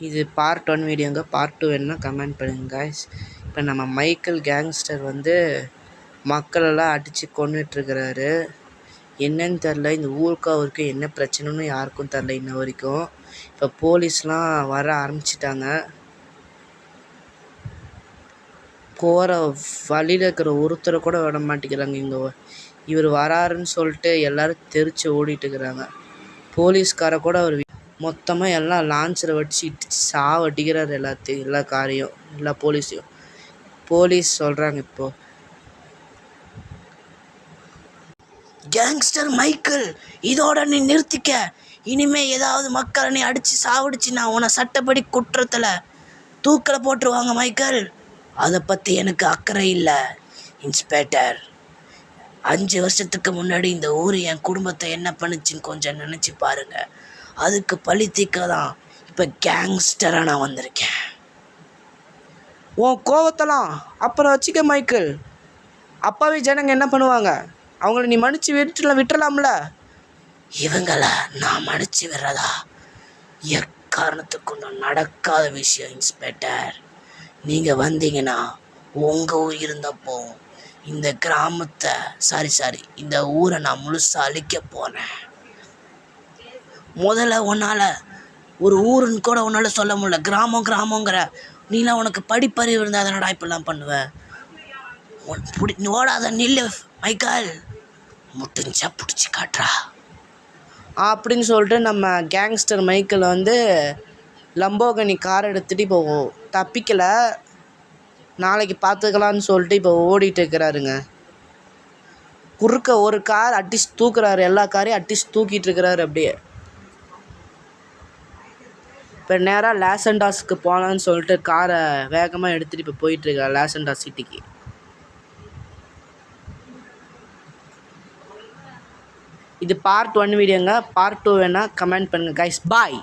இது part 1 வீடியோங்க. Part 2 வேணும்னா comment பண்ணுங்க காய்ஸ். இப்போ நம்ம மைக்கேல் கேங்ஸ்டர் வந்து மக்களெல்லாம் அடித்து கொன்னுட்ருக்கிறாரு. என்னன்னு தெரில, இந்த ஊருக்கு அவருக்கு என்ன பிரச்சனைன்னு யாருக்கும் தெரில இன்ன வரைக்கும். இப்போ போலீஸ்லாம் வர ஆரம்பிச்சிட்டாங்க. போகிற வழியில் இருக்கிற ஒருத்தரை கூட விட மாட்டேங்கிறாங்க. இங்கே இவர் வராருன்னு சொல்லிட்டு எல்லோரும் தெரிச்சு ஓடிட்டுருக்குறாங்க. போலீஸ்காரை கூட அவர் மொத்தமாக எல்லாம் லான்ச்சரை வச்சு இடிச்சு சாவடிக்கிறார் எல்லாத்தையும், எல்லா காரையும், எல்லா போலீஸையும். போலீஸ் சொல்கிறாங்க இப்போது, கேங்ஸ்டர் மைக்கேல், இதோட நீ நிறுத்திக்க. இனிமே ஏதாவது மக்களை நீ அடித்து சாவடிச்சு நான் உன்னை சட்டப்படி குற்றத்தில் தூக்கில் போட்டுருவாங்க மைக்கேல். அதை பற்றி எனக்கு அக்கறை இல்லை இன்ஸ்பெக்டர். 5 வருஷத்துக்கு முன்னாடி இந்த ஊர் என் குடும்பத்தை என்ன பண்ணுச்சுன்னு கொஞ்சம் நினச்சி பாருங்க. அதுக்கு பழி தீர்க்க தான் இப்போ கேங்ஸ்டராக நான் வந்திருக்கேன். உன் கோவத்தெல்லாம் அப்புறம் வச்சுக்க மைக்கேல். அப்பாவே ஜனங்க என்ன பண்ணுவாங்க? அவங்கள நீ மன்னிச்சு விட்டுறலாம்ல. இவங்கள நான் மன்னிச்சு விடுறதா எக்காரணத்துக்கு ஒன்றும் நடக்காத விஷயம் இன்ஸ்பெக்டர். நீங்கள் வந்தீங்கன்னா உங்கள் ஊர் இருந்தப்போ இந்த கிராமத்தை இந்த ஊரை நான் முழுசாக அழிக்க போனேன். முதல்ல உன்னால் ஒரு ஊருன்னு கூட உன்னால் சொல்ல முடியல, கிராமங்கிற நீலாம் உனக்கு படிப்பறிவு இருந்தால் அதனடா இப்பெல்லாம் பண்ணுவேன். நீ ஓடாத நில்லு மைக்கேல், முட்டிஞ்சா பிடிச்சி காட்டுறா அப்படின்னு சொல்லிட்டு நம்ம கேங்ஸ்டர் மைக்கேல் வந்து லம்போகனி கார் எடுத்துகிட்டு இப்போ தப்பிக்கலை, நாளைக்கு பார்த்துக்கலான்னு சொல்லிட்டு இப்போ ஓடிட்டு இருக்கிறாருங்க. குறுக்க ஒரு கார் அட்டிச்சு தூக்குறாரு, எல்லா காரையும் அட்டிச்சு தூக்கிட்டு இருக்கிறாரு. அப்படியே இப்போ நேராக லாசண்டாஸுக்கு போகலான்னு சொல்லிட்டு காரை வேகமாக எடுத்துகிட்டு இப்போ போயிட்டுருக்காரு லாசண்டாஸ் சிட்டிக்கு. இது பார்ட் 1 வீடியோங்க. பார்ட் 2 வேணால் கமெண்ட் பண்ணுங்கள் கைஸ். பாய்.